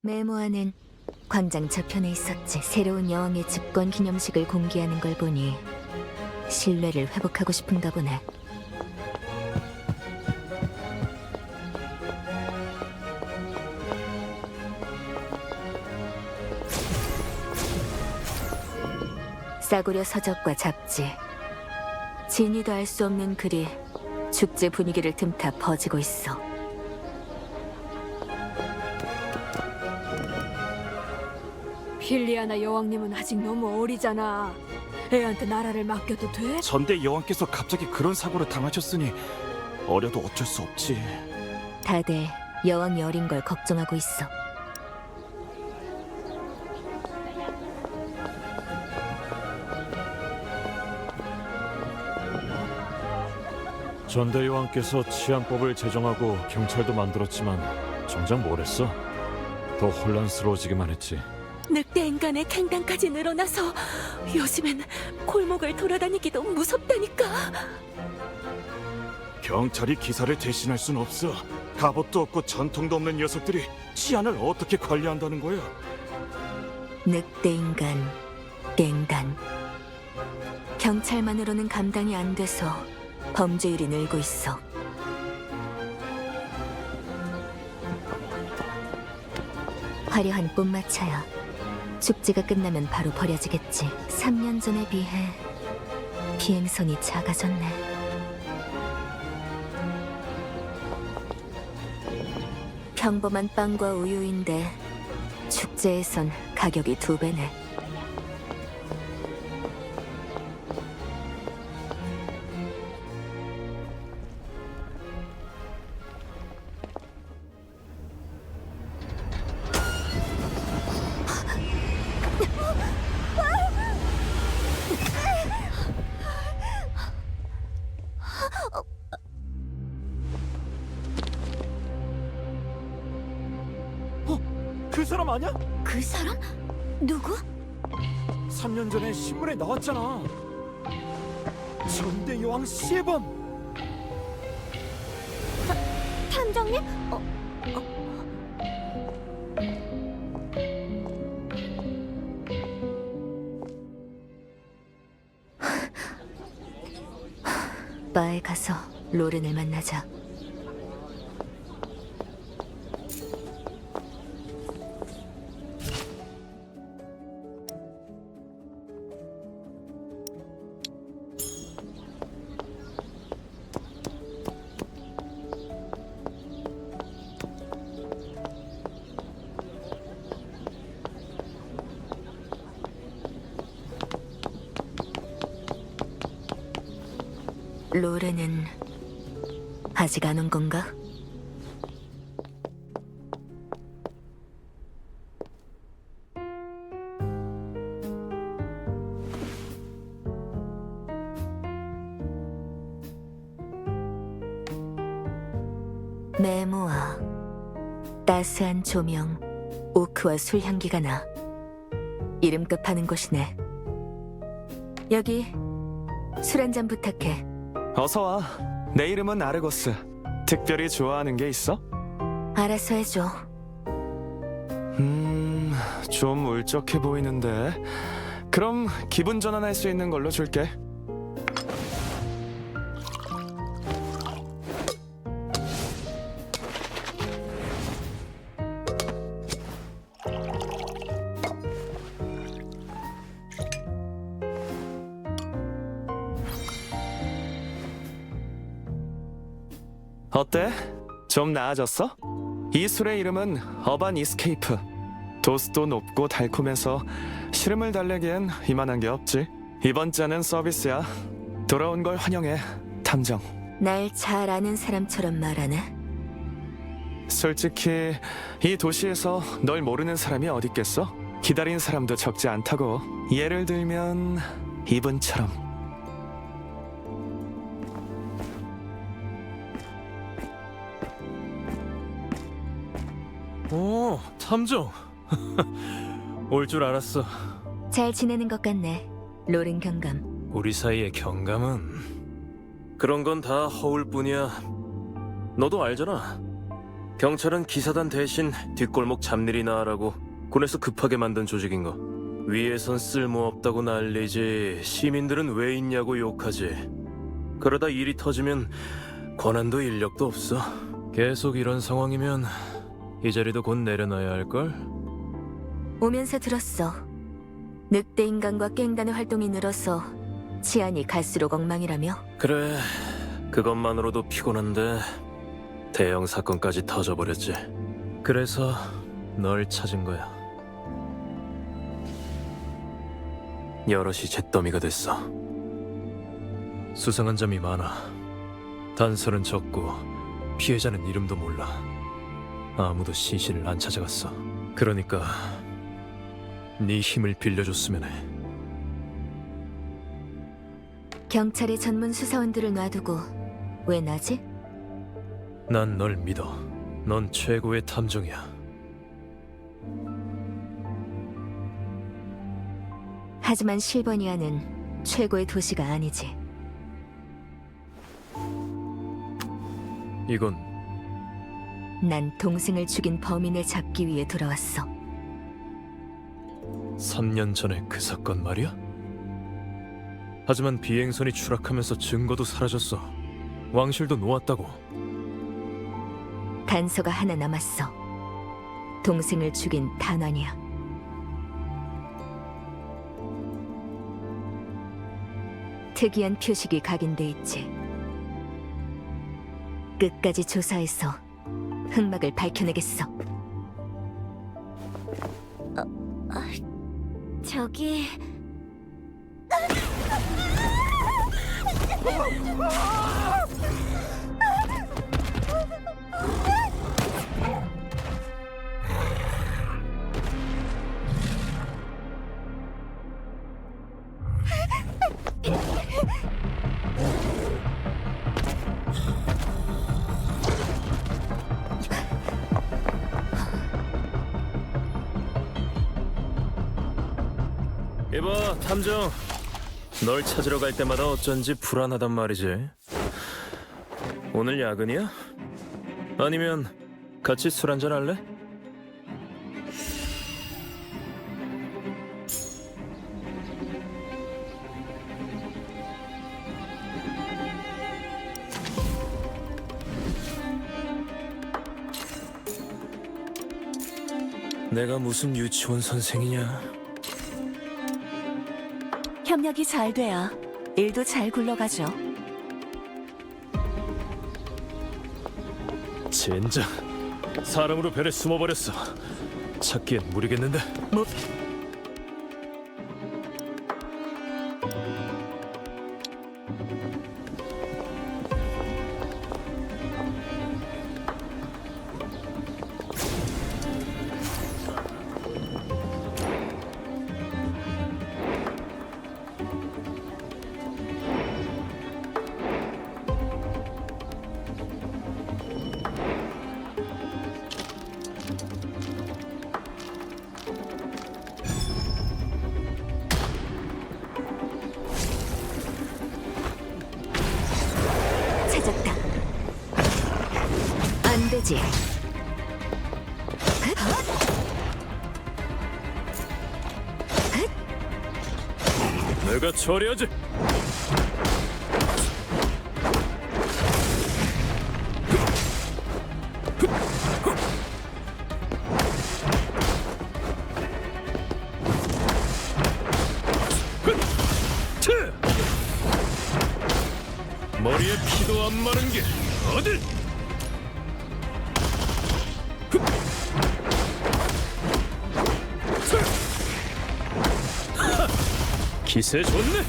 메모하는 광장 저편에 있었지. 새로운 여왕의 집권 기념식을 공개하는 걸 보니 신뢰를 회복하고 싶은가 보네. 싸구려 서적과 잡지, 진이도 알 수 없는 글이 축제 분위기를 틈타 퍼지고 있어. 필리아나 여왕님은 아직 너무 어리잖아. 애한테 나라를 맡겨도 돼? 전대 여왕께서 갑자기 그런 사고를 당하셨으니 어려도 어쩔 수 없지. 다들 여왕이 어린 걸 걱정하고 있어. 전대 여왕께서 치안법을 제정하고 경찰도 만들었지만 정작 뭘 했어? 더 혼란스러워지기만 했지. 늑대 인간의 갱단까지 늘어나서 요즘엔 골목을 돌아다니기도 무섭다니까. 경찰이 기사를 대신할 순 없어. 갑옷도 없고 전통도 없는 녀석들이 치안을 어떻게 관리한다는 거야? 늑대 인간, 갱단. 경찰만으로는 감당이 안 돼서 범죄율이 늘고 있어. 화려한 꽃마차야. 축제가 끝나면 바로 버려지겠지. 3년 전에 비해 비행선이 작아졌네. 평범한 빵과 우유인데 축제에선 가격이 2배네. 그 사람 아니야? 그 사람? 누구? 3년 전에 신문에 나왔잖아. 전대 여왕 시해범. 탐정님? 바에 가서 로렌을 만나자. 로렌은 아직 안 온 건가? 메모아. 따스한 조명, 오크와 술 향기가 나. 이름값 하는 곳이네. 여기 술 한 잔 부탁해. 어서 와. 내 이름은 아르고스. 특별히 좋아하는 게 있어? 알아서 해줘. 좀 울적해 보이는데. 그럼 기분 전환할 수 있는 걸로 줄게. 어때? 좀 나아졌어? 이 술의 이름은 어반 이스케이프. 도수도 높고 달콤해서 시름을 달래기엔 이만한 게 없지. 이번 잔은 서비스야. 돌아온 걸 환영해, 탐정. 날 잘 아는 사람처럼 말하네. 솔직히 이 도시에서 널 모르는 사람이 어딨겠어? 기다린 사람도 적지 않다고. 예를 들면 이분처럼. 오, 탐정. 올 줄 알았어. 잘 지내는 것 같네. 로렌 경감. 우리 사이의 경감은 그런 건 다 허울뿐이야. 너도 알잖아. 경찰은 기사단 대신 뒷골목 잡일이나 하라고 군에서 급하게 만든 조직인 거. 위에선 쓸모없다고 난리지 시민들은 왜 있냐고 욕하지. 그러다 일이 터지면 권한도 인력도 없어. 계속 이런 상황이면 이 자리도 곧 내려놔야 할걸? 오면서 들었어. 늑대 인간과 깽단의 활동이 늘어서 치안이 갈수록 엉망이라며? 그래, 그것만으로도 피곤한데 대형 사건까지 터져버렸지. 그래서 널 찾은 거야. 여럿이 잿더미가 됐어. 수상한 점이 많아. 단서는 적고 피해자는 이름도 몰라. 아무도 시신을 안 찾아갔어. 그러니까 네 힘을 빌려줬으면 해. 경찰의 전문 수사원들을 놔두고 왜 나지? 난 널 믿어. 넌 최고의 탐정이야. 하지만 실버니아는 최고의 도시가 아니지. 이건 난 동생을 죽인 범인을 잡기 위해 돌아왔어. 3년 전의 그 사건 말이야? 하지만 비행선이 추락하면서 증거도 사라졌어. 왕실도 놓았다고. 단서가 하나 남았어. 동생을 죽인 단원이야. 특이한 표식이 각인돼 있지. 끝까지 조사해서 흑막을 밝혀내겠어. 저기... 이봐, 탐정. 널 찾으러 갈 때마다 어쩐지 불안하단 말이지. 오늘 야근이야? 아니면 같이 술 한잔 할래? 내가 무슨 유치원 선생이냐? 협력이 잘 돼야 일도 잘 굴러가죠. 젠장, 사람으로 벨에 숨어버렸어. 찾기엔 무리겠는데? 뭐... 찾았다. 안 되지. 내가 처리하지. 머리에 피도 안 마른 게 어딜? 기세 좋네.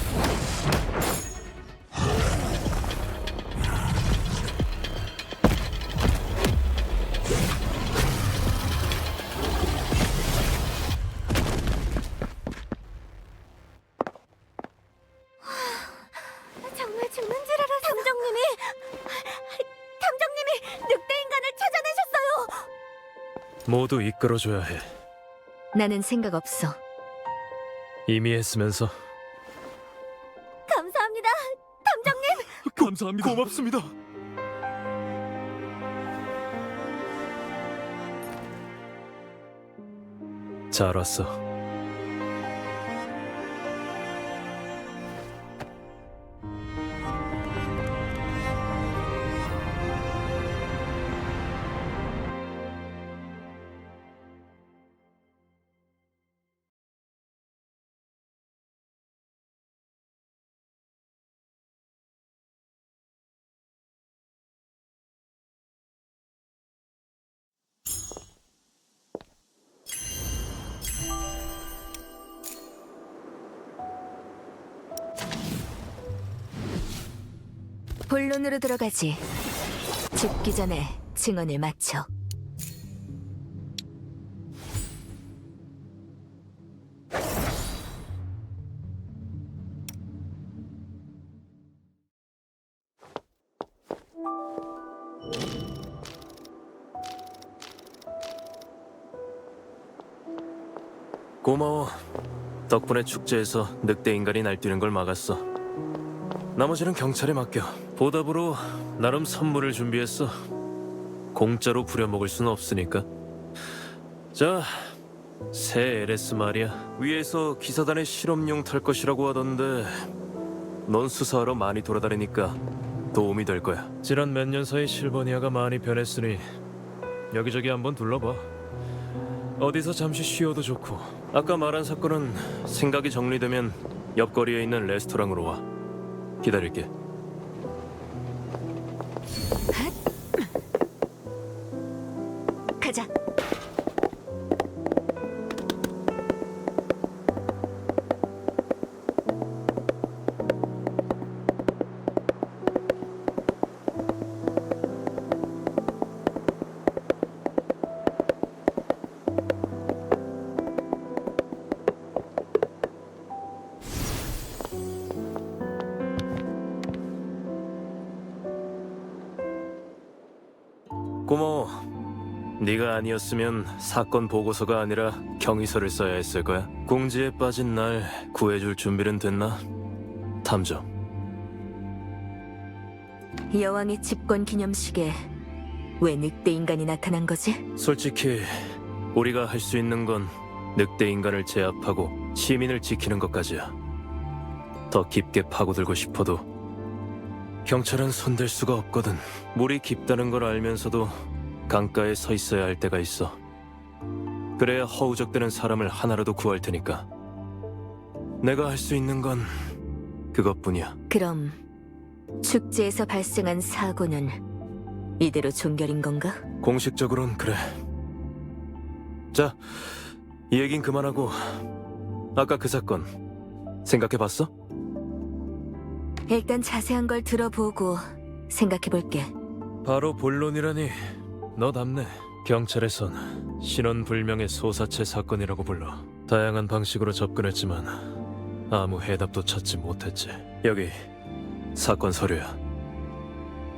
정말 죽는 줄 알았어. 탐정님이 늑대 인간을 찾아내셨어요. 모두 이끌어줘야 해. 나는 생각 없어. 이미 했으면서. 감사합니다, 탐정님. 감사합니다. 고맙습니다. 잘 왔어. 본론으로 들어가지. 죽기 전에 증언을 마쳐. 고마워. 덕분에 축제에서 늑대 인간이 날뛰는 걸 막았어. 나머지는 경찰에 맡겨. 보답으로 나름 선물을 준비했어. 공짜로 부려먹을 순 없으니까. 자, 새 LS 말이야. 위에서 기사단의 실험용 탈 것이라고 하던데 넌 수사하러 많이 돌아다니니까 도움이 될 거야. 지난 몇 년 사이 실버니아가 많이 변했으니 여기저기 한번 둘러봐. 어디서 잠시 쉬어도 좋고. 아까 말한 사건은 생각이 정리되면 옆거리에 있는 레스토랑으로 와. 기다릴게. 가자. 고마워. 네가 아니었으면 사건 보고서가 아니라 경위서를 써야 했을 거야. 공지에 빠진 날 구해줄 준비는 됐나? 탐정. 여왕의 집권 기념식에 왜 늑대 인간이 나타난 거지? 솔직히 우리가 할 수 있는 건 늑대 인간을 제압하고 시민을 지키는 것까지야. 더 깊게 파고들고 싶어도 경찰은 손댈 수가 없거든. 물이 깊다는 걸 알면서도 강가에 서 있어야 할 때가 있어. 그래야 허우적대는 사람을 하나라도 구할 테니까. 내가 할 수 있는 건 그것뿐이야. 그럼 축제에서 발생한 사고는 이대로 종결인 건가? 공식적으로는 그래. 자, 이 얘긴 그만하고 아까 그 사건 생각해봤어? 일단 자세한 걸 들어보고 생각해볼게. 바로 본론이라니 너답네. 경찰에선 신원불명의 소사체 사건이라고 불러. 다양한 방식으로 접근했지만 아무 해답도 찾지 못했지. 여기 사건 서류야.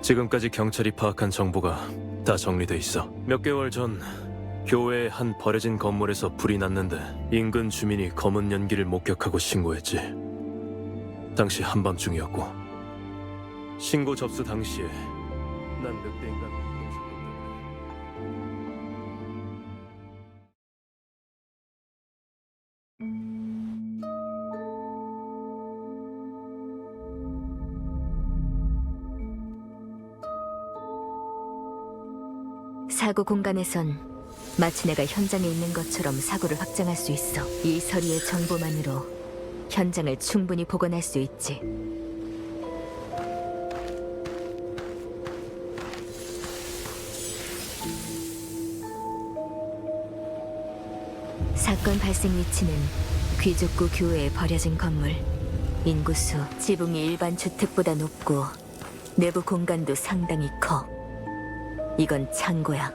지금까지 경찰이 파악한 정보가 다 정리돼 있어. 몇 개월 전 교회의 한 버려진 건물에서 불이 났는데 인근 주민이 검은 연기를 목격하고 신고했지. 당시 한밤중이었고 신고 접수 당시에 난 늑대 인간 사고 공간에선 마치 내가 현장에 있는 것처럼 사고를 확장할 수 있어. 이 서류의 정보만으로 현장을 충분히 복원할 수 있지. 사건 발생 위치는 귀족구 교외에 버려진 건물. 인구수, 지붕이 일반 주택보다 높고 내부 공간도 상당히 커. 이건 창고야.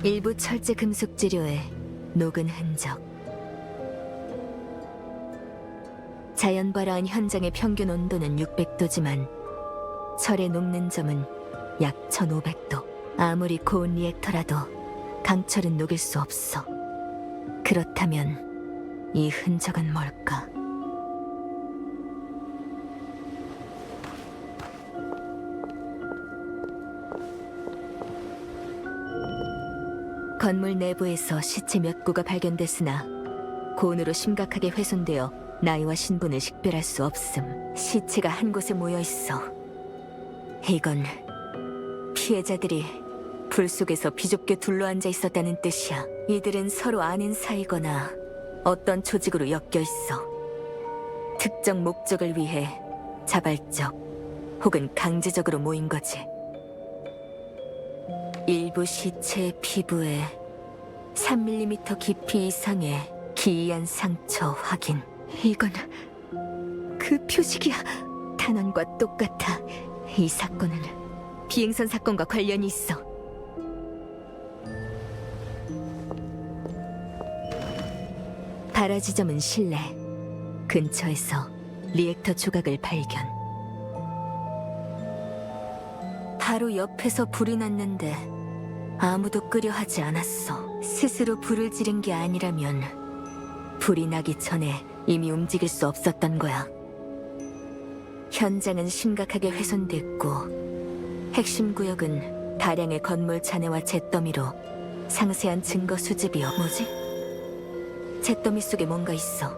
일부 철제 금속 재료에 녹은 흔적. 자연발화한 현장의 평균 온도는 600도지만 철에 녹는 점은 약 1500도. 아무리 고온 리액터라도 강철은 녹일 수 없어. 그렇다면 이 흔적은 뭘까? 건물 내부에서 시체 몇 구가 발견됐으나 고온으로 심각하게 훼손되어 나이와 신분을 식별할 수 없음. 시체가 한 곳에 모여 있어. 이건 피해자들이 불 속에서 비좁게 둘러앉아 있었다는 뜻이야. 이들은 서로 아는 사이거나 어떤 조직으로 엮여 있어. 특정 목적을 위해 자발적 혹은 강제적으로 모인 거지. 일부 시체의 피부에 3mm 깊이 이상의 기이한 상처 확인. 이건 그 표식이야. 탄원과 똑같아. 이 사건은 비행선 사건과 관련이 있어. 발화 지점은 실내. 근처에서 리액터 조각을 발견. 바로 옆에서 불이 났는데 아무도 끄려 하지 않았어. 스스로 불을 지른 게 아니라면 불이 나기 전에 이미 움직일 수 없었던 거야. 현장은 심각하게 훼손됐고 핵심 구역은 다량의 건물 잔해와 잿더미로 상세한 증거 수집이여. 뭐지? 잿더미 속에 뭔가 있어.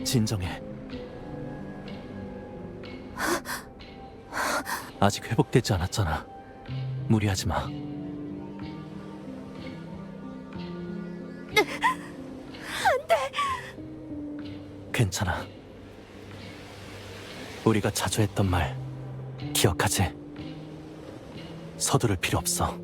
진정해. 아직 회복되지 않았잖아. 무리하지 마. 괜찮아. 우리가 자주 했던 말 기억하지? 서두를 필요 없어.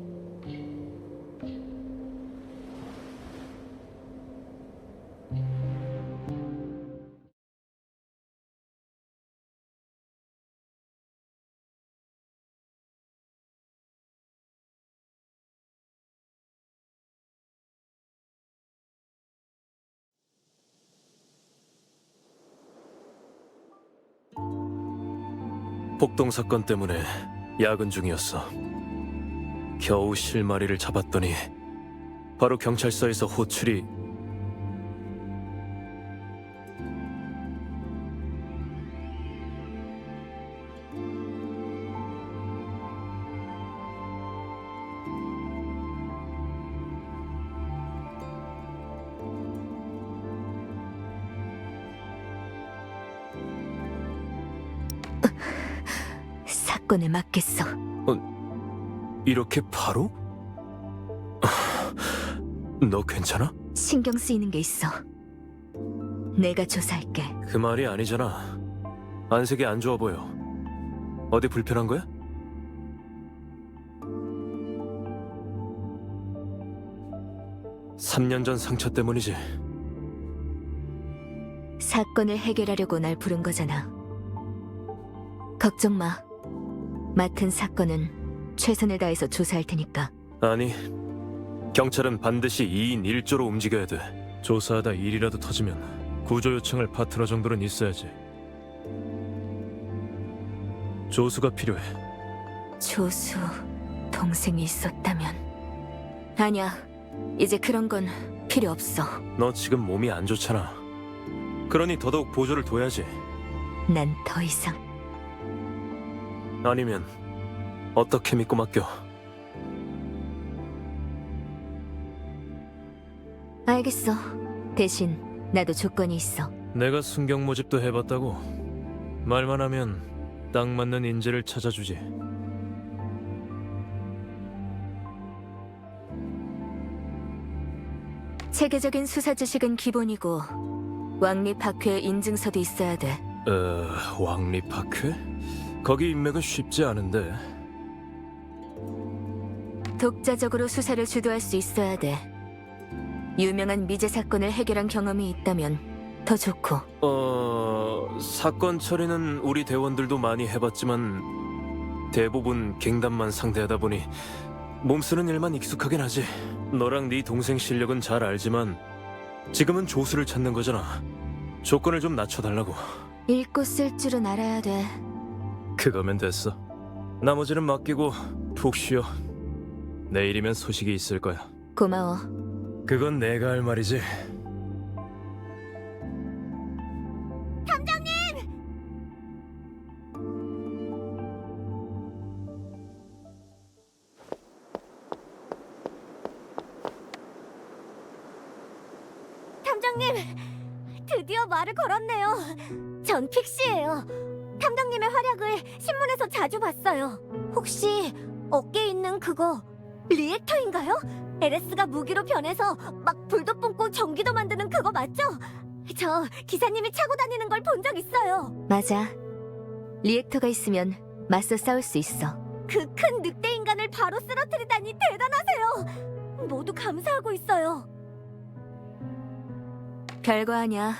폭동 사건 때문에 야근 중이었어. 겨우 실마리를 잡았더니 바로 경찰서에서 호출이. 사건에 맡겠어. 이렇게 바로? 너 괜찮아? 신경 쓰이는 게 있어. 내가 조사할게. 그 말이 아니잖아. 안색이 안 좋아 보여. 어디 불편한 거야? (3년) 전 상처 때문이지. 사건을 해결하려고 날 부른 거잖아. 걱정 마. 맡은 사건은 최선을 다해서 조사할 테니까. 아니, 경찰은 반드시 2인 1조로 움직여야 돼. 조사하다 일이라도 터지면 구조 요청할 파트너 정도는 있어야지. 조수가 필요해. 조수, 동생이 있었다면. 아니야, 이제 그런 건 필요 없어. 너 지금 몸이 안 좋잖아. 그러니 더더욱 보조를 둬야지. 난 더 이상. 아니면 어떻게 믿고 맡겨? 알겠어. 대신 나도 조건이 있어. 내가 순경 모집도 해봤다고. 말만 하면 딱 맞는 인재를 찾아주지. 체계적인 수사 지식은 기본이고 왕립학회 인증서도 있어야 돼. 왕립학회? 거기 인맥은 쉽지 않은데. 독자적으로 수사를 주도할 수 있어야 돼. 유명한 미제 사건을 해결한 경험이 있다면 더 좋고. 사건 처리는 우리 대원들도 많이 해봤지만 대부분 갱단만 상대하다 보니 몸 쓰는 일만 익숙하긴 하지. 너랑 네 동생 실력은 잘 알지만 지금은 조수를 찾는 거잖아. 조건을 좀 낮춰달라고. 읽고 쓸 줄은 알아야 돼. 그거면 됐어. 나머지는 맡기고 푹 쉬어. 내일이면 소식이 있을 거야. 고마워. 그건 내가 할 말이지. 탐정님, 드디어 말을 걸었네요. 전 픽시예요. 탐정님의 활약을 신문에서 자주 봤어요. 혹시 어깨에 있는 그거 리액터인가요? LS가 무기로 변해서 막 불도 뿜고 전기도 만드는 그거 맞죠? 저 기사님이 차고 다니는 걸 본 적 있어요. 맞아. 리액터가 있으면 맞서 싸울 수 있어. 그 큰 늑대 인간을 바로 쓰러뜨리다니 대단하세요. 모두 감사하고 있어요. 별거 아니야.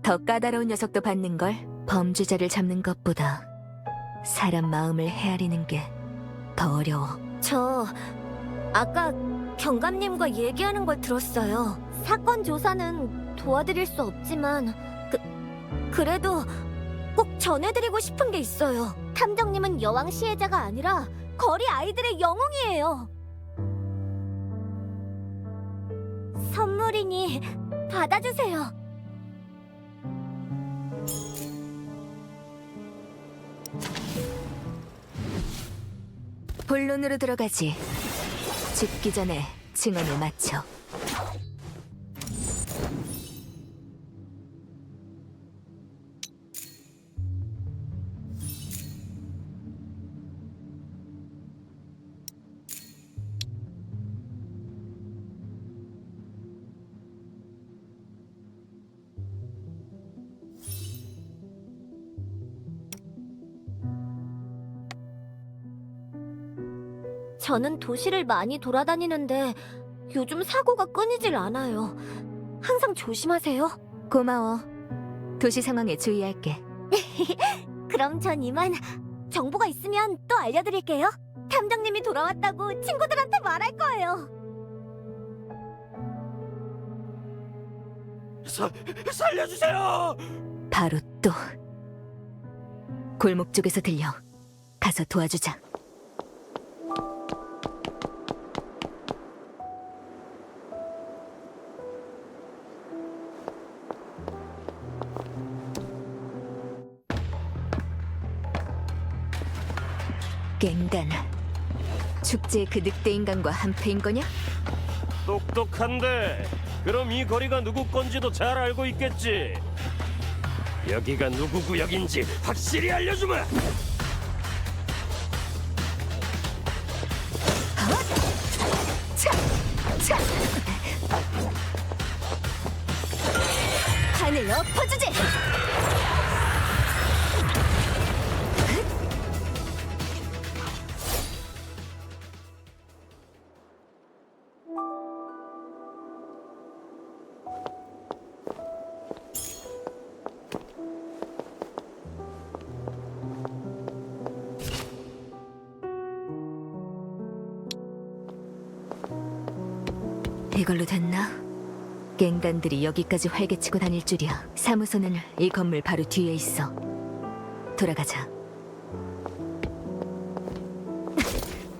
더 까다로운 녀석도 받는걸. 범죄자를 잡는 것보다 사람 마음을 헤아리는 게 더 어려워. 저 아까 경감님과 얘기하는 걸 들었어요. 사건 조사는 도와드릴 수 없지만 그래도 꼭 전해드리고 싶은 게 있어요. 탐정님은 여왕 시혜자가 아니라 거리 아이들의 영웅이에요. 선물이니 받아주세요. 본론으로 들어가지. 죽기 전에 증언을 마쳐. 저는 도시를 많이 돌아다니는데 요즘 사고가 끊이질 않아요. 항상 조심하세요. 고마워. 도시 상황에 주의할게. 그럼 전 이만. 정보가 있으면 또 알려드릴게요. 탐정님이 돌아왔다고 친구들한테 말할 거예요. 살려주세요! 바로 또 골목 쪽에서 들려. 가서 도와주자. 갱단, 축제의 그 늑대 인간과 한패인 거냐? 똑똑한데 그럼 이 거리가 누구 건지도 잘 알고 있겠지. 여기가 누구 구역인지 확실히 알려주마. 차! 차! 하늘 엎어주지! 이걸로 됐나? 갱단들이 여기까지 활개치고 다닐 줄이야. 사무소는 이 건물 바로 뒤에 있어. 돌아가자.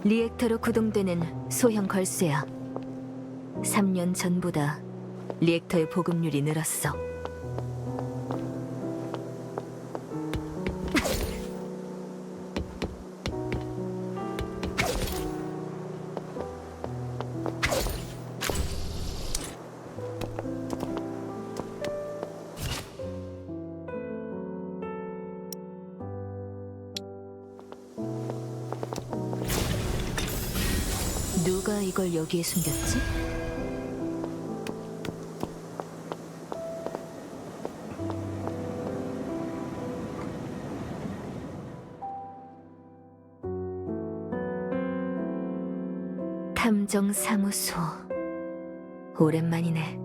리액터로 구동되는 소형 걸쇠야. 3년 전보다 리액터의 보급률이 늘었어. 누가 이걸 여기에 숨겼지? 탐정사무소. 오랜만이네.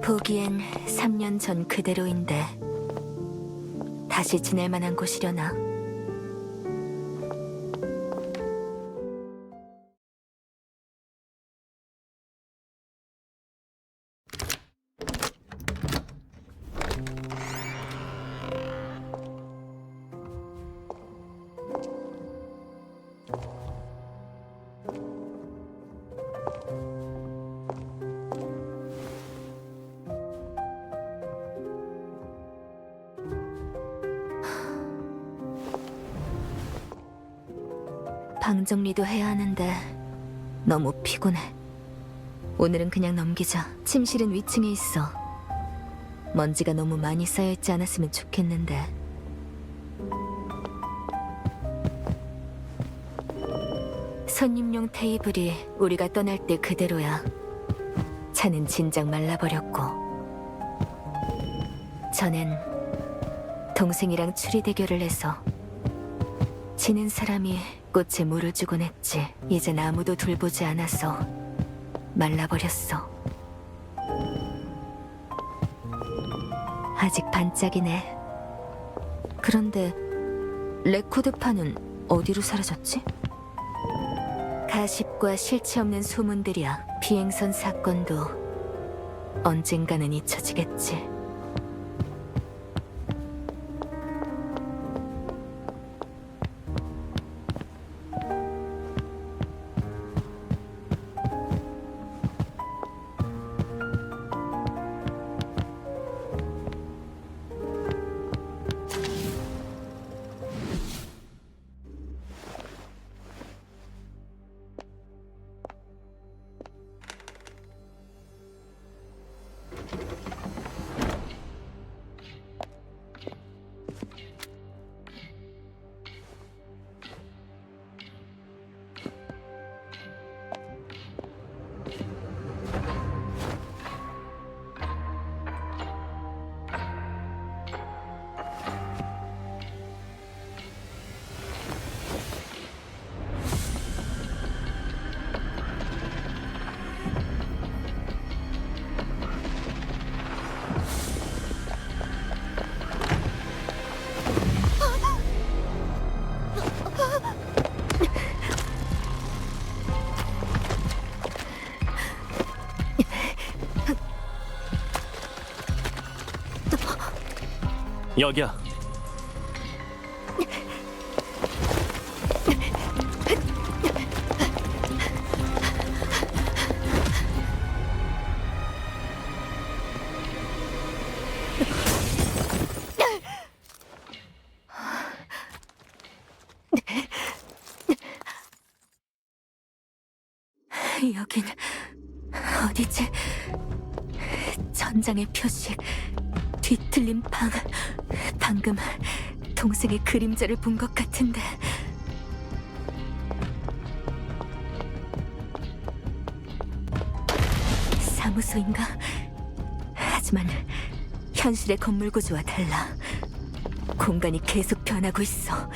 보기엔 3년 전 그대로인데 다시 지낼 만한 곳이려나? 방 정리도 해야 하는데 너무 피곤해. 오늘은 그냥 넘기자. 침실은 위층에 있어. 먼지가 너무 많이 쌓여있지 않았으면 좋겠는데. 손님용 테이블이 우리가 떠날 때 그대로야. 차는 진작 말라버렸고. 전엔 동생이랑 추리 대결을 해서 지는 사람이 꽃에 물을 주곤 했지. 이젠 아무도 돌보지 않아서 말라버렸어. 아직 반짝이네. 그런데 레코드판은 어디로 사라졌지? 가십과 실체 없는 소문들이야. 비행선 사건도 언젠가는 잊혀지겠지. 여기야. 여긴 어디지? 전장의 표식, 뒤틀린 방. 방금 동생의 그림자를 본 것 같은데. 사무소인가? 하지만 현실의 건물 구조와 달라. 공간이 계속 변하고 있어.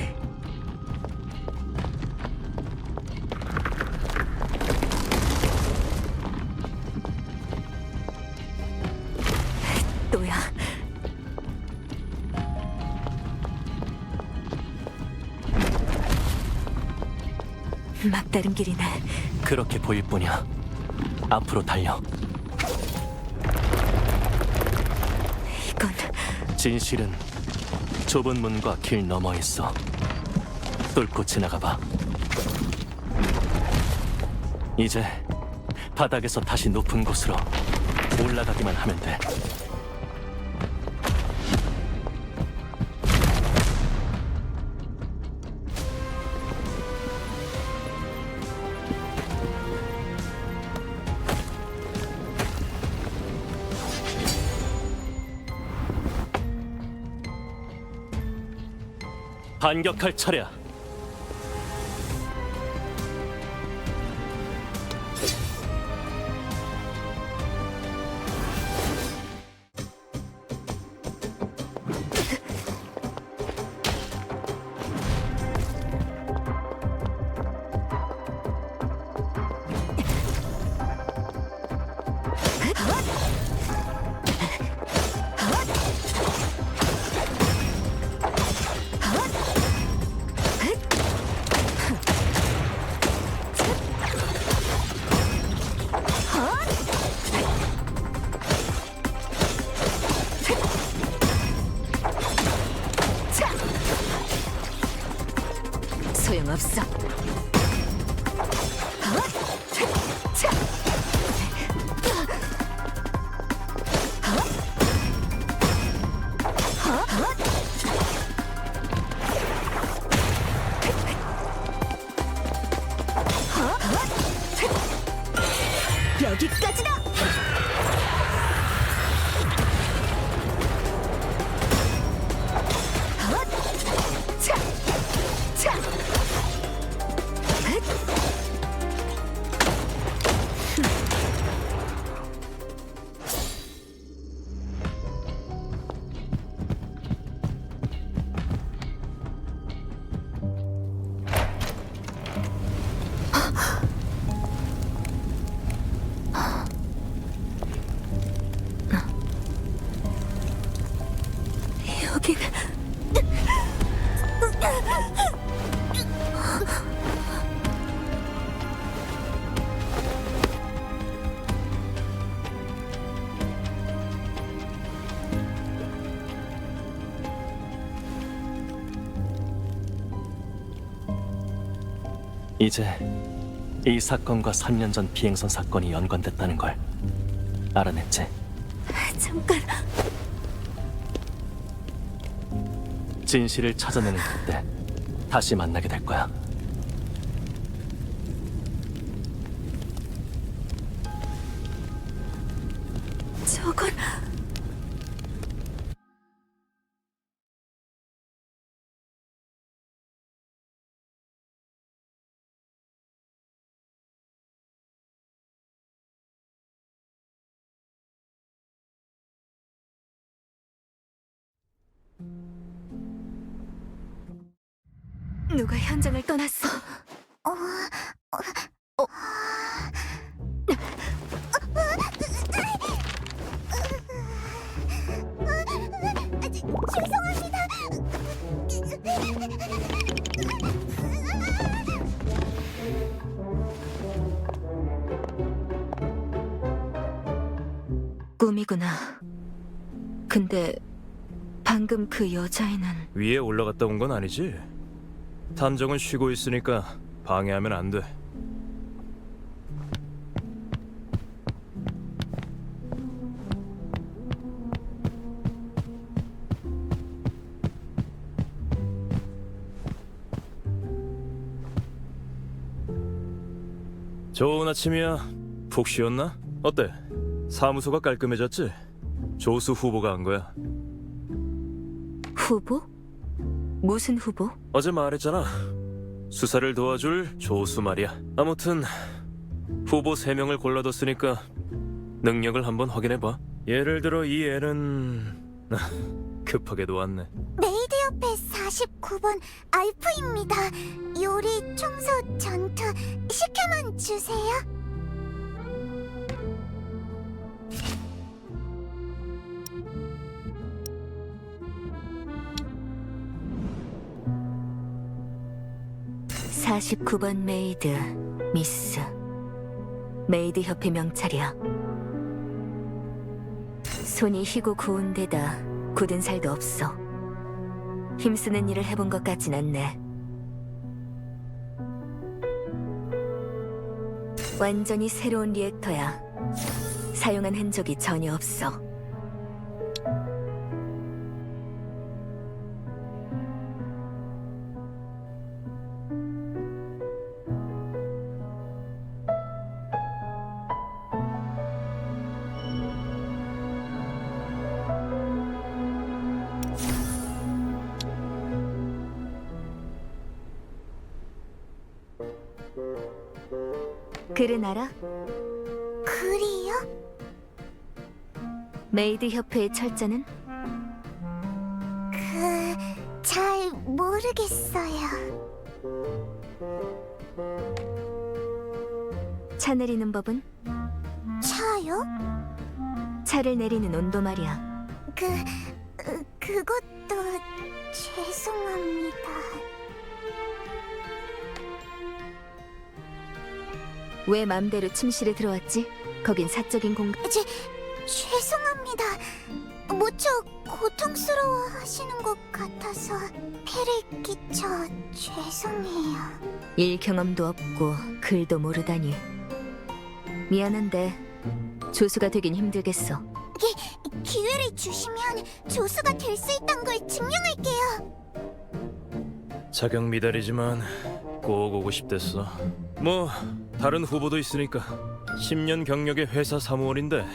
또야. 막다른 길이네. 그렇게 보일 뿐이야. 앞으로 달려. 이건 진실은 좁은 문과 길 너머 있어. 뚫고 지나가 봐. 이제 바닥에서 다시 높은 곳으로 올라가기만 하면 돼. 반격할 차례야. 없어. 여기까지다. 차! 차! 여기는 이제 이 사건과 3년 전 비행선 사건이 연관됐다는 걸 알아냈지. 잠깐. 진실을 찾아내는 그때 다시 만나게 될 거야. 저건 누가 현장을 떠났어. 꿈이구나. 근데 방금 그 여자애는 위에 올라갔다 온 건 아니지? 탐정은 쉬고 있으니까 방해하면 안 돼. 좋은 아침이야. 푹 쉬었나? 어때? 사무소가 깔끔해졌지? 조수 후보가 한 거야. 후보? 무슨 후보? 어제 말했잖아. 수사를 도와줄 조수 말이야. 아무튼 후보 3명을 골라뒀으니까 능력을 한번 확인해봐. 예를 들어 이 애는 급하게도 왔네. 메이드 옆에 49번 알프입니다. 요리, 청소, 전투 시켜만 주세요. (49번) 메이드 미스. 메이드 협회 명찰이야. 손이 희고 고운 데다 굳은 살도 없어. 힘쓰는 일을 해본 것 같진 않네. 완전히 새로운 리액터야. 사용한 흔적이 전혀 없어. 글은 알아? 글이요? 메이드 협회의 철자는? 잘 모르겠어요. 차 내리는 법은? 차요? 차를 내리는 온도 말이야. 그것도 죄송합니다. 왜 맘대로 침실에 들어왔지? 거긴 사적인 공간. 죄송합니다. 무척 고통스러워 하시는 것 같아서 폐를 끼쳐 죄송해요. 일 경험도 없고 글도 모르다니. 미안한데 조수가 되긴 힘들겠어. 기회를 주시면 조수가 될 수 있단 걸 증명할게요. 자격 미달이지만 꼭 오고 싶댔어. 뭐 다른 후보도 있으니까. 10년 경력의 회사 사무원인데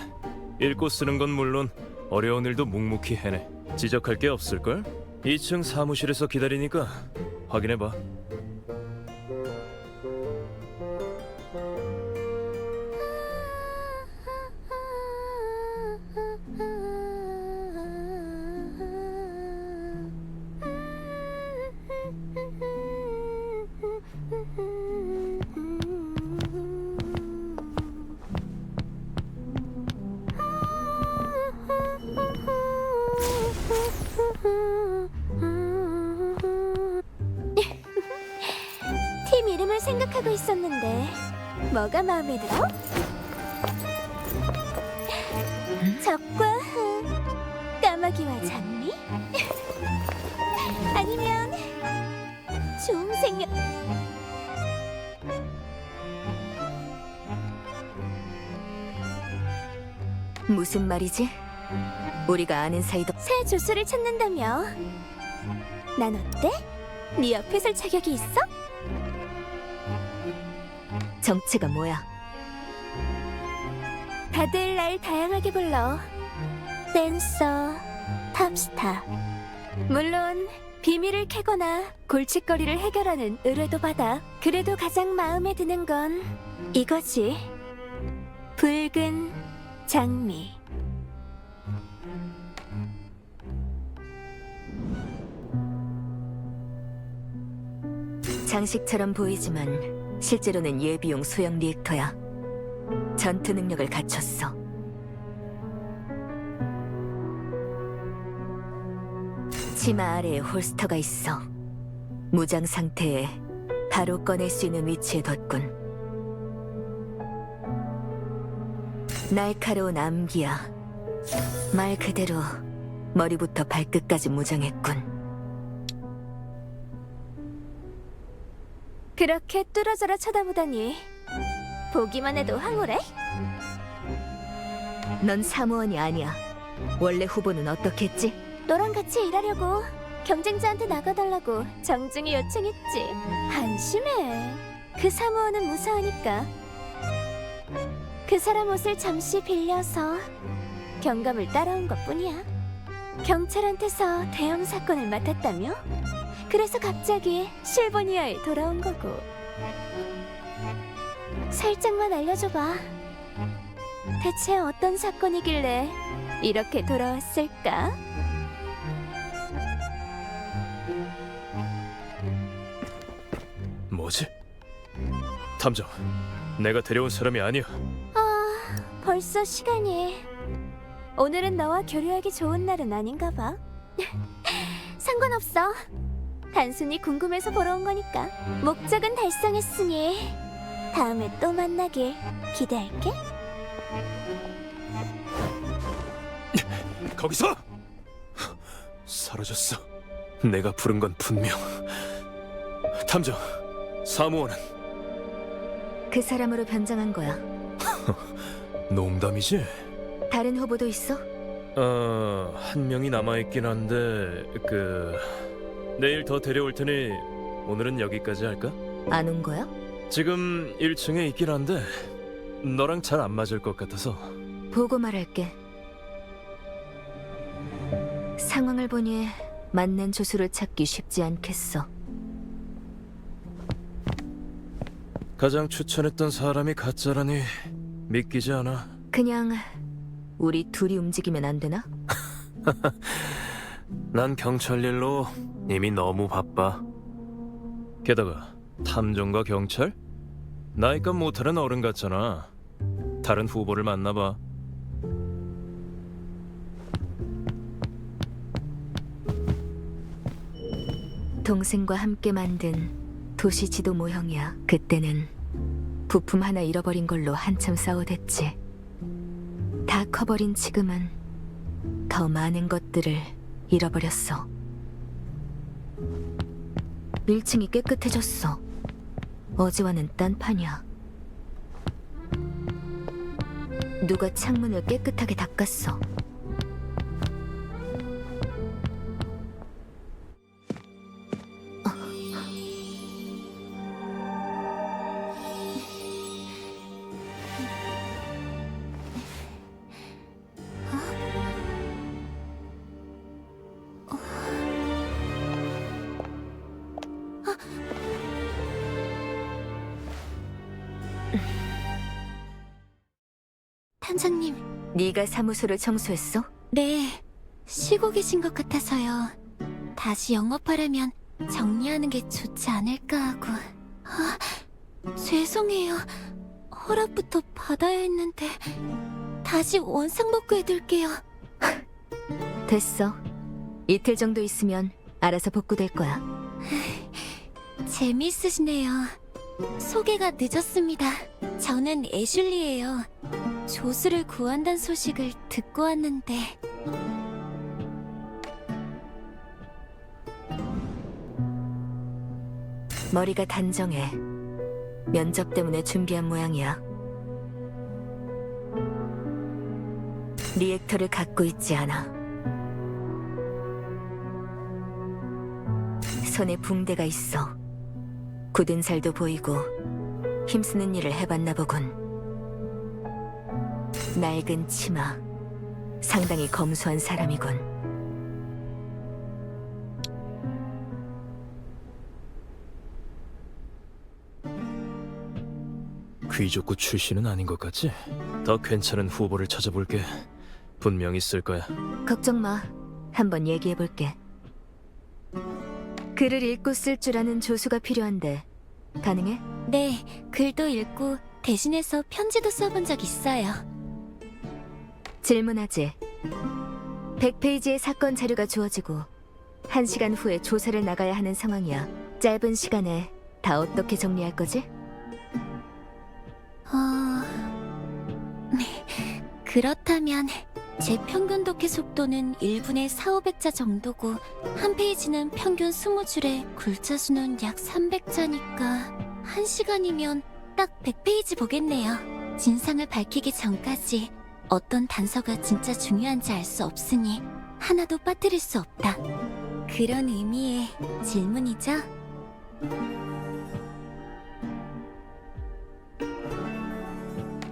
읽고 쓰는 건 물론 어려운 일도 묵묵히 해내. 지적할 게 없을걸? 2층 사무실에서 기다리니까 확인해봐. 팀 이름을 생각하고 있었는데 뭐가 마음에 들어? 적과 흑, 까마귀와 장미? 아니면 좀 생각... 무슨 말이지? 우리가 아는 사이도. 새 조수를 찾는다며? 난 어때? 네 옆에 설 자격이 있어? 정체가 뭐야? 다들 날 다양하게 불러. 댄서, 탑스타. 물론 비밀을 캐거나 골칫거리를 해결하는 의뢰도 받아. 그래도 가장 마음에 드는 건 이거지. 붉은 장미. 장식처럼 보이지만 실제로는 예비용 소형 리액터야. 전투 능력을 갖췄어. 치마 아래에 홀스터가 있어. 무장 상태에 바로 꺼낼 수 있는 위치에 뒀군. 날카로운 암기야. 말 그대로 머리부터 발끝까지 무장했군. 그렇게 뚫어져라 쳐다보다니 보기만 해도 황홀해? 넌 사무원이 아니야. 원래 후보는 어떻게 했지? 너랑 같이 일하려고 경쟁자한테 나가달라고 정중히 요청했지. 한심해. 그 사무원은 무사하니까. 그 사람 옷을 잠시 빌려서 경감을 따라온 것뿐이야. 경찰한테서 대형 사건을 맡았다며? 그래서 갑자기 실버니아에 돌아온 거고. 살짝만 알려줘봐. 대체 어떤 사건이길래 이렇게 돌아왔을까? 뭐지? 탐정, 내가 데려온 사람이 아니야. 벌써 시간이. 오늘은 너와 교류하기 좋은 날은 아닌가 봐. 상관없어. 단순히 궁금해서 보러 온 거니까. 목적은 달성했으니 다음에 또 만나길 기대할게. 거기서! 사라졌어. 내가 부른 건 분명. 탐정, 사무원은? 그 사람으로 변장한 거야. 농담이지? 다른 후보도 있어? 한 명이 남아있긴 한데 내일 더 데려올 테니 오늘은 여기까지 할까? 안 온 거야? 지금 1층에 있긴 한데 너랑 잘 안 맞을 것 같아서. 보고 말할게. 상황을 보니 맞는 조수를 찾기 쉽지 않겠어. 가장 추천했던 사람이 가짜라니 믿기지 않아. 그냥 우리 둘이 움직이면 안 되나? 난 경찰 일로 이미 너무 바빠. 게다가 탐정과 경찰? 나이값 못하는 어른 같잖아. 다른 후보를 만나봐. 동생과 함께 만든 도시 지도 모형이야. 그때는 부품 하나 잃어버린 걸로 한참 싸워댔지. 다 커버린 지금은 더 많은 것들을 잃어버렸어. 1층이 깨끗해졌어. 어제와는 딴판이야. 누가 창문을 깨끗하게 닦았어. 탐정님, 네가 사무소를 청소했어? 네, 쉬고 계신 것 같아서요. 다시 영업하려면 정리하는 게 좋지 않을까 하고. 죄송해요. 허락부터 받아야 했는데 다시 원상복구해둘게요. 됐어. 이틀 정도 있으면 알아서 복구될 거야. 재미있으시네요. 소개가 늦었습니다. 저는 애슐리예요. 조수를 구한다는 소식을 듣고 왔는데. 머리가 단정해. 면접 때문에 준비한 모양이야. 리액터를 갖고 있지 않아. 손에 붕대가 있어. 굳은 살도 보이고 힘쓰는 일을 해봤나 보군. 낡은 치마. 상당히 검소한 사람이군. 귀족구 출신은 아닌 것 같지? 더 괜찮은 후보를 찾아볼게. 분명 있을 거야. 걱정 마. 한번 얘기해볼게. 글을 읽고 쓸 줄 아는 조수가 필요한데 가능해? 네, 글도 읽고 대신해서 편지도 써본 적 있어요. 질문하지. 100페이지의 사건 자료가 주어지고 1시간 후에 조사를 나가야 하는 상황이야. 짧은 시간에 다 어떻게 정리할 거지? 그렇다면 제 평균 독해 속도는 1분에 4,500자 정도고 한 페이지는 평균 20줄에 글자 수는 약 300자니까 1시간이면 딱 100페이지 보겠네요. 진상을 밝히기 전까지 어떤 단서가 진짜 중요한지 알 수 없으니 하나도 빠뜨릴 수 없다. 그런 의미의 질문이죠?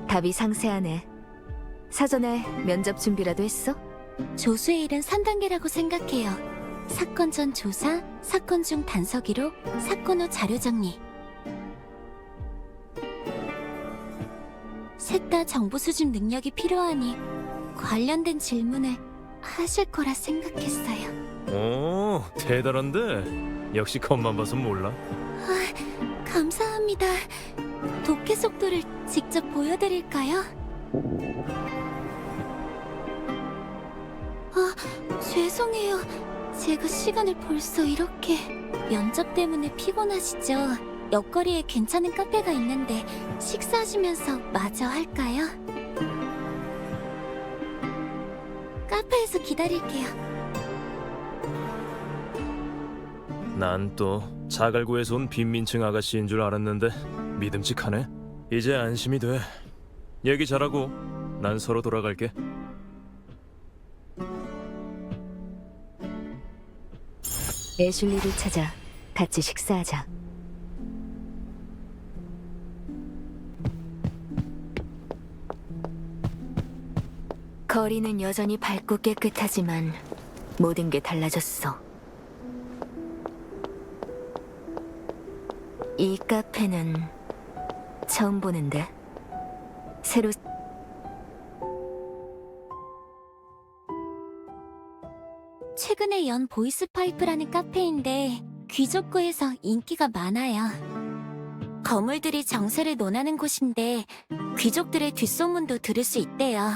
답이 상세하네. 사전에 면접 준비라도 했어? 조수의 일은 3단계라고 생각해요. 사건 전 조사, 사건 중 단서 기록, 사건 후 자료 정리. 셋 다 정보 수집 능력이 필요하니 관련된 질문을 하실 거라 생각했어요. 오, 대단한데? 역시 겉만 봐선 몰라. 감사합니다. 독해 속도를 직접 보여드릴까요? 죄송해요. 제가 시간을 벌써 이렇게... 면접 때문에 피곤하시죠? 옆거리에 괜찮은 카페가 있는데 식사하시면서 마저 할까요? 카페에서 기다릴게요. 난 또 자갈구에서 온 빈민층 아가씨인 줄 알았는데 믿음직하네. 이제 안심이 돼. 얘기 잘하고 난 서로 돌아갈게. 애슐리를 찾아 같이 식사하자. 거리는 여전히 밝고 깨끗하지만 모든 게 달라졌어. 이 카페는 처음 보는데 새로 최근에 연 보이스파이프라는 카페인데 귀족구에서 인기가 많아요. 거물들이 정세를 논하는 곳인데 귀족들의 뒷소문도 들을 수 있대요.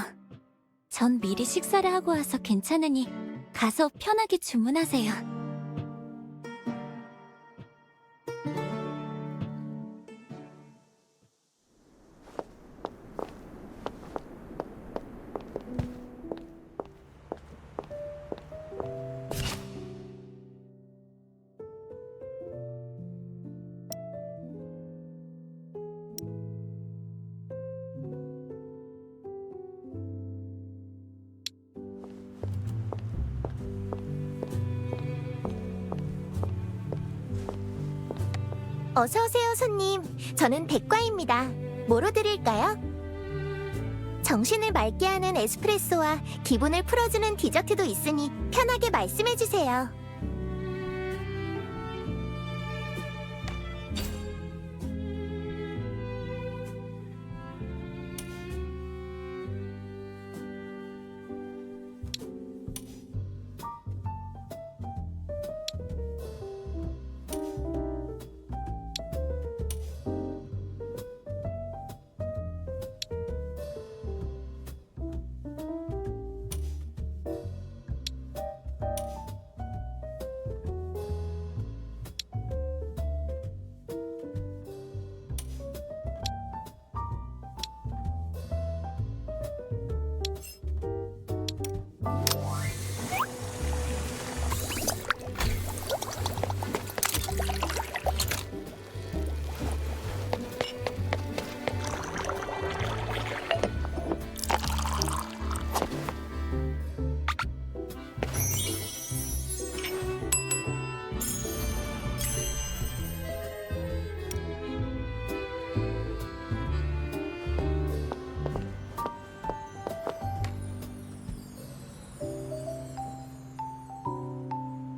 전 미리 식사를 하고 와서 괜찮으니 가서 편하게 주문하세요. 어서 오세요, 손님. 저는 백과입니다. 뭐로 드릴까요? 정신을 맑게 하는 에스프레소와 기분을 풀어주는 디저트도 있으니 편하게 말씀해 주세요.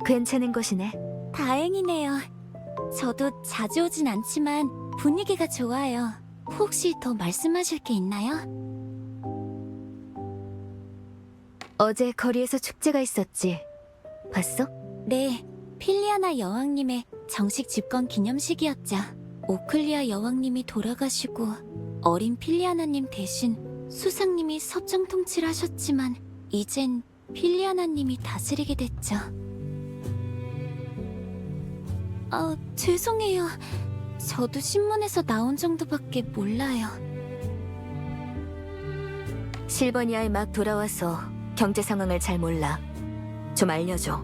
괜찮은 곳이네. 다행이네요. 저도 자주 오진 않지만 분위기가 좋아요. 혹시 더 말씀하실 게 있나요? 어제 거리에서 축제가 있었지. 봤어? 네, 필리아나 여왕님의 정식 집권 기념식이었죠. 오클리아 여왕님이 돌아가시고 어린 필리아나님 대신 수상님이 섭정 통치를 하셨지만 이젠 필리아나님이 다스리게 됐죠. 죄송해요. 저도 신문에서 나온 정도밖에 몰라요. 실버니아에 막 돌아와서 경제 상황을 잘 몰라. 좀 알려줘.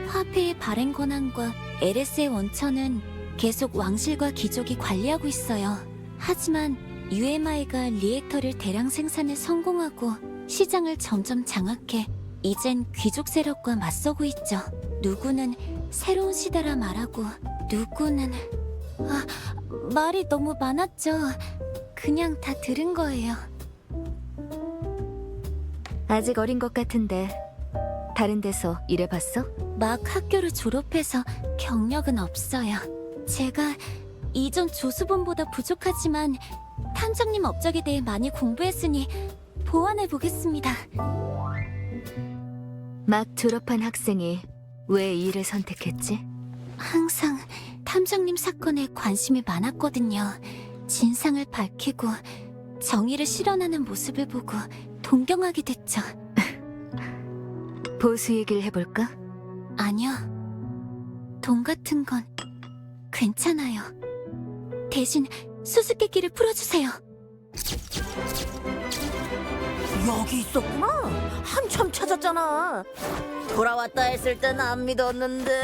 화폐의 발행 권한과 LS의 원천은 계속 왕실과 귀족이 관리하고 있어요. 하지만 UMI가 리액터를 대량 생산에 성공하고 시장을 점점 장악해 이젠 귀족 세력과 맞서고 있죠. 누구는 새로운 시대라 말하고 누구는... 말이 너무 많았죠. 그냥 다 들은 거예요. 아직 어린 것 같은데 다른 데서 일해봤어? 막 학교를 졸업해서 경력은 없어요. 제가 이전 조수본보다 부족하지만 탐정님 업적에 대해 많이 공부했으니 보완해보겠습니다. 막 졸업한 학생이 왜 이 일을 선택했지? 항상 탐정님 사건에 관심이 많았거든요. 진상을 밝히고 정의를 실현하는 모습을 보고 동경하게 됐죠. 보수 얘기를 해볼까? 아니요. 돈 같은 건 괜찮아요. 대신 수수께끼를 풀어주세요. 여기 있었구나. 한참 찾았잖아. 돌아왔다 했을 땐 안 믿었는데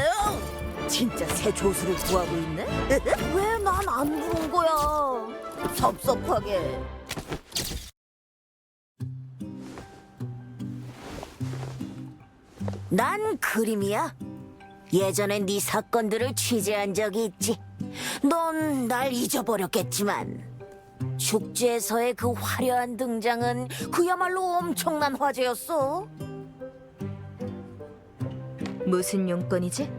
진짜 새 조수를 구하고 있네? 왜 난 안 부른 거야? 섭섭하게. 난 그림이야. 예전에 네 사건들을 취재한 적이 있지. 넌 날 잊어버렸겠지만 축제에서의 그 화려한 등장은 그야말로 엄청난 화제였어. 무슨 용건이지?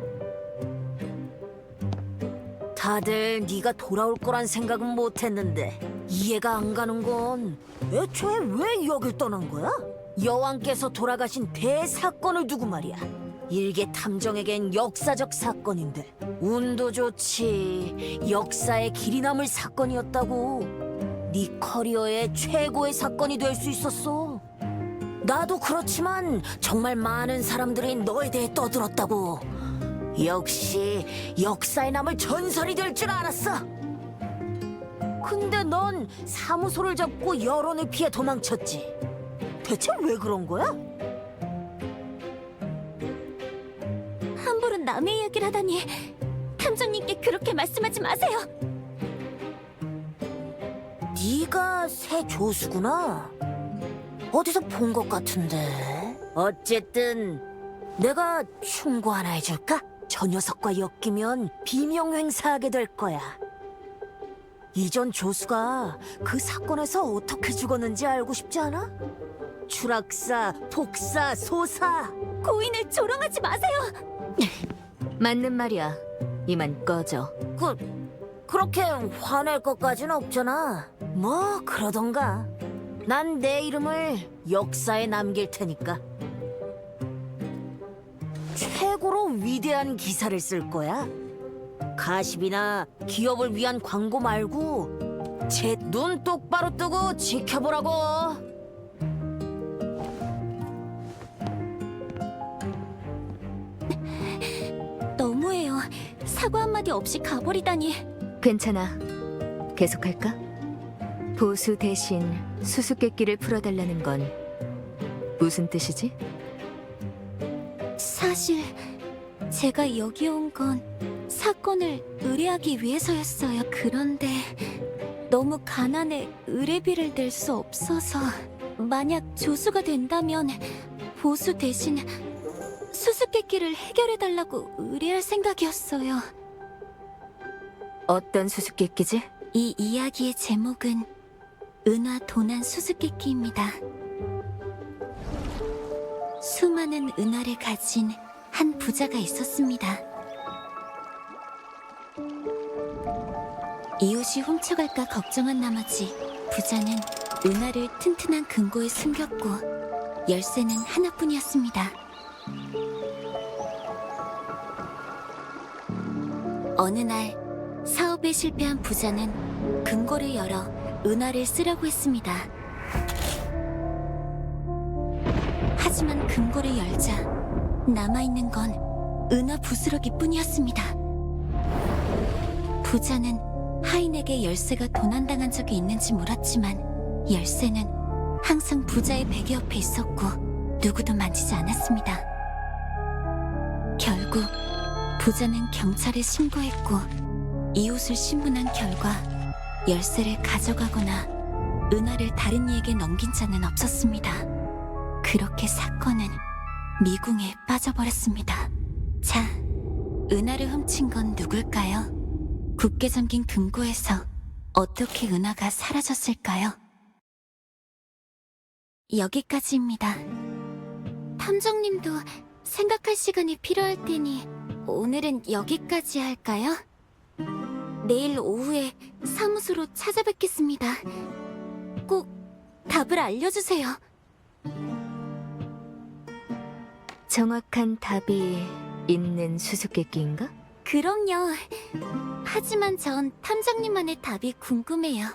다들 네가 돌아올 거란 생각은 못했는데 이해가 안 가는 건 애초에 왜 여길 떠난 거야? 여왕께서 돌아가신 대사건을 두고 말이야. 일개 탐정에겐 역사적 사건인데 운도 좋지 역사에 길이 남을 사건이었다고. 네 커리어의 최고의 사건이 될 수 있었어. 나도 그렇지만 정말 많은 사람들이 너에 대해 떠들었다고. 역시 역사에 남을 전설이 될 줄 알았어. 근데 넌 사무소를 접고 여론을 피해 도망쳤지. 대체 왜 그런 거야? 함부로 남의 이야기를 하다니. 탐정님께 그렇게 말씀하지 마세요. 네가 새 조수구나. 어디서 본 것 같은데. 어쨌든 내가 충고 하나 해줄까? 저 녀석과 엮이면 비명 행사하게 될 거야. 이전 조수가 그 사건에서 어떻게 죽었는지 알고 싶지 않아? 추락사, 폭사, 소사. 고인을 조롱하지 마세요. 맞는 말이야. 이만 꺼져. 그렇게 화낼 것까지는 없잖아. 뭐 그러던가. 난 내 이름을 역사에 남길 테니까. 최고로 위대한 기사를 쓸 거야. 가십이나 기업을 위한 광고 말고 제 눈 똑바로 뜨고 지켜보라고. 너무해요. 사과 한마디 없이 가버리다니. 괜찮아. 계속할까? 보수 대신 수수께끼를 풀어달라는 건 무슨 뜻이지? 사실 제가 여기 온 건 사건을 의뢰하기 위해서였어요. 그런데 너무 가난해 의뢰비를 낼 수 없어서 만약 조수가 된다면 보수 대신 수수께끼를 해결해달라고 의뢰할 생각이었어요. 어떤 수수께끼지? 이 이야기의 제목은 은화 도난 수수께끼입니다. 수많은 은화를 가진 한 부자가 있었습니다. 이웃이 훔쳐갈까 걱정한 나머지 부자는 은화를 튼튼한 금고에 숨겼고 열쇠는 하나뿐이었습니다. 어느 날 사업에 실패한 부자는 금고를 열어 은화를 쓰려고 했습니다. 하지만 금고를 열자 남아있는 건 은화 부스러기뿐이었습니다. 부자는 하인에게 열쇠가 도난당한 적이 있는지 물었지만 열쇠는 항상 부자의 베개 옆에 있었고 누구도 만지지 않았습니다. 결국 부자는 경찰에 신고했고 이웃을 신문한 결과 열쇠를 가져가거나 은화를 다른 이에게 넘긴 자는 없었습니다. 그렇게 사건은 미궁에 빠져버렸습니다. 자, 은하를 훔친 건 누굴까요? 굳게 잠긴 금고에서 어떻게 은하가 사라졌을까요? 여기까지입니다. 탐정님도 생각할 시간이 필요할 테니 오늘은 여기까지 할까요? 내일 오후에 사무소로 찾아뵙겠습니다. 꼭 답을 알려주세요. 정확한 답이 있는 수수께끼인가? 그럼요. 하지만 전 탐정님만의 답이 궁금해요.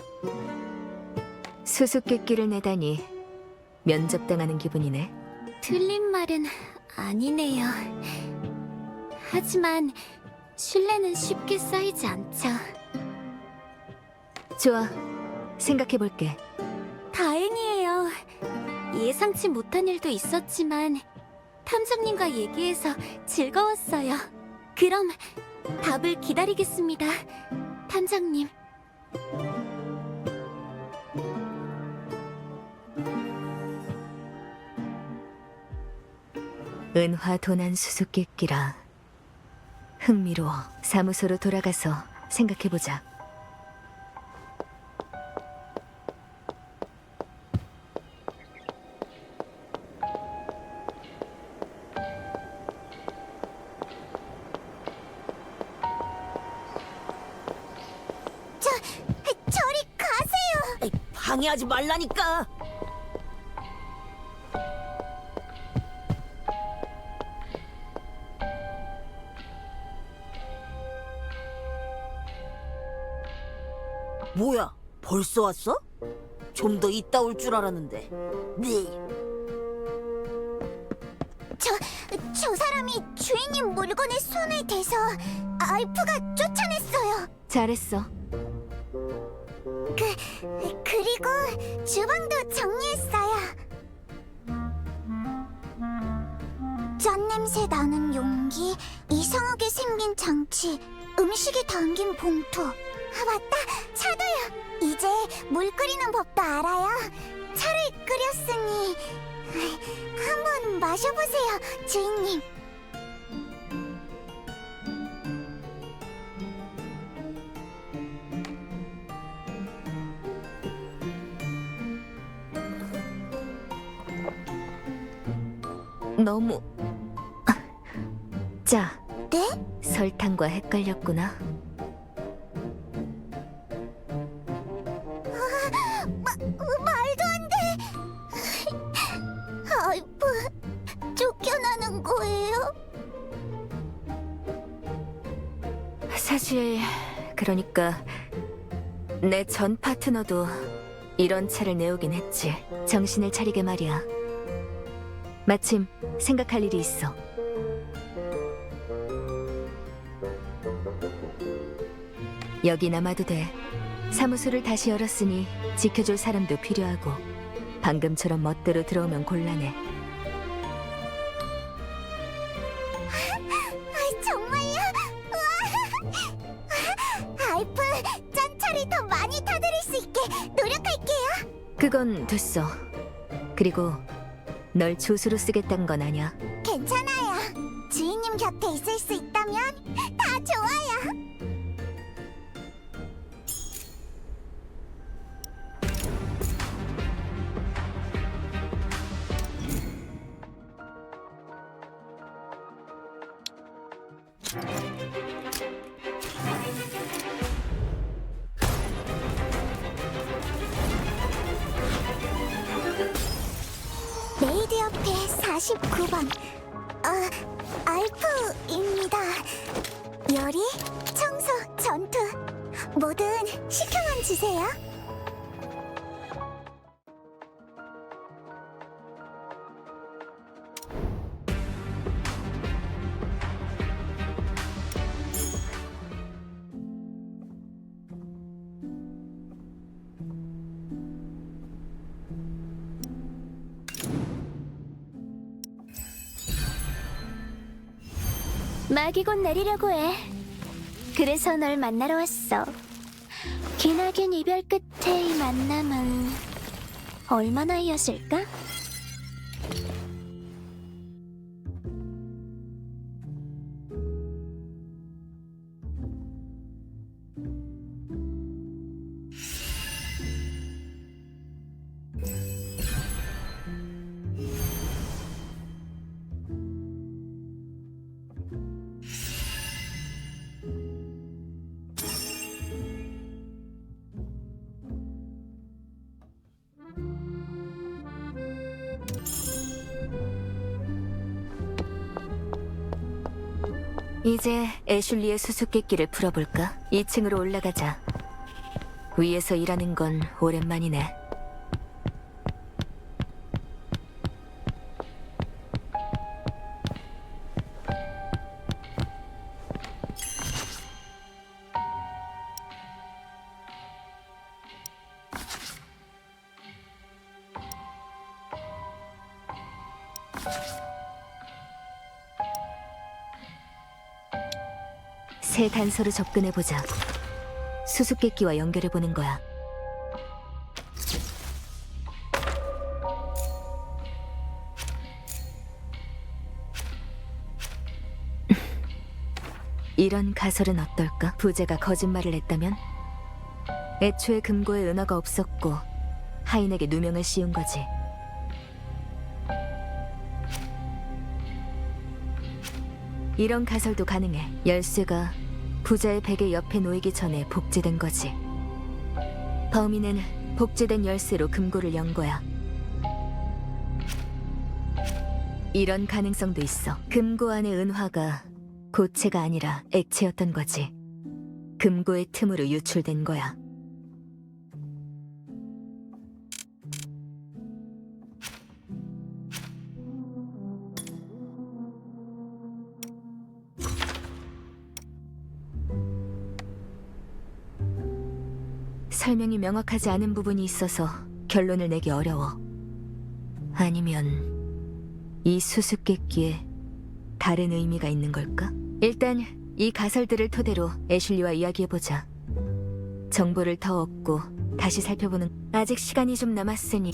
수수께끼를 내다니 면접당하는 기분이네. 틀린 말은 아니네요. 하지만 신뢰는 쉽게 쌓이지 않죠. 좋아, 생각해볼게. 다행이에요. 예상치 못한 일도 있었지만 탐정님과 얘기해서 즐거웠어요. 그럼 답을 기다리겠습니다, 탐정님. 은화 도난 수수께끼라. 흥미로워. 사무소로 돌아가서 생각해보자. 저리 가세요. 방해하지 말라니까. 뭐야, 벌써 왔어? 좀 더 있다 올 줄 알았는데. 네. 저 사람이 주인님 물건에 손을 대서 알프가 쫓아냈어요. 잘했어. 그리고 주방도 정리했어요. 짠냄새 나는 용기, 이상하게 생긴 장치, 음식이 담긴 봉투. 아, 맞다! 차도요! 이제 물 끓이는 법도 알아요. 차를 끓였으니 한번 마셔보세요, 주인님. 너무 짜. 네? 설탕과 헷갈렸구나. 말도 안 돼. 알프, 쫓겨나는 거예요? 사실 그러니까 내 전 파트너도 이런 차를 내오긴 했지. 정신을 차리게 말이야. 마침 생각할 일이 있어. 여기 남아도 돼. 사무소를 다시 열었으니 지켜줄 사람도 필요하고 방금처럼 멋대로 들어오면 곤란해. 정말요? 우와. 알프, 짠차를 더 많이 타드릴 수 있게 노력할게요. 그건 됐어. 그리고 널 조수로 쓰겠다는 건 아니야. 괜찮아요. 주인님 곁에 있을 수 있다면 다 좋아요. 메이드 옆에 49번 알프입니다. 요리, 청소, 전투 뭐든 시켜만 주세요. 막이 곧 내리려고 해. 그래서 널 만나러 왔어. 기나긴 이별 끝에 이 만남은 얼마나 이었을까? 이제 애슐리의 수수께끼를 풀어볼까? 2층으로 올라가자. 위에서 일하는 건 오랜만이네. 새 단서로 접근해보자. 수수께끼와 연결해보는 거야. 이런 가설은 어떨까? 부제가 거짓말을 했다면? 애초에 금고에 은화가 없었고 하인에게 누명을 씌운 거지. 이런 가설도 가능해. 열쇠가 부자의 베개 옆에 놓이기 전에 복제된 거지. 범인은 복제된 열쇠로 금고를 연 거야. 이런 가능성도 있어. 금고 안의 은화가 고체가 아니라 액체였던 거지. 금고의 틈으로 유출된 거야. 설명이 명확하지 않은 부분이 있어서 결론을 내기 어려워. 아니면 이 수수께끼에 다른 의미가 있는 걸까? 일단 이 가설들을 토대로 애슐리와 이야기해보자. 정보를 더 얻고 다시 살펴보는... 아직 시간이 좀 남았으니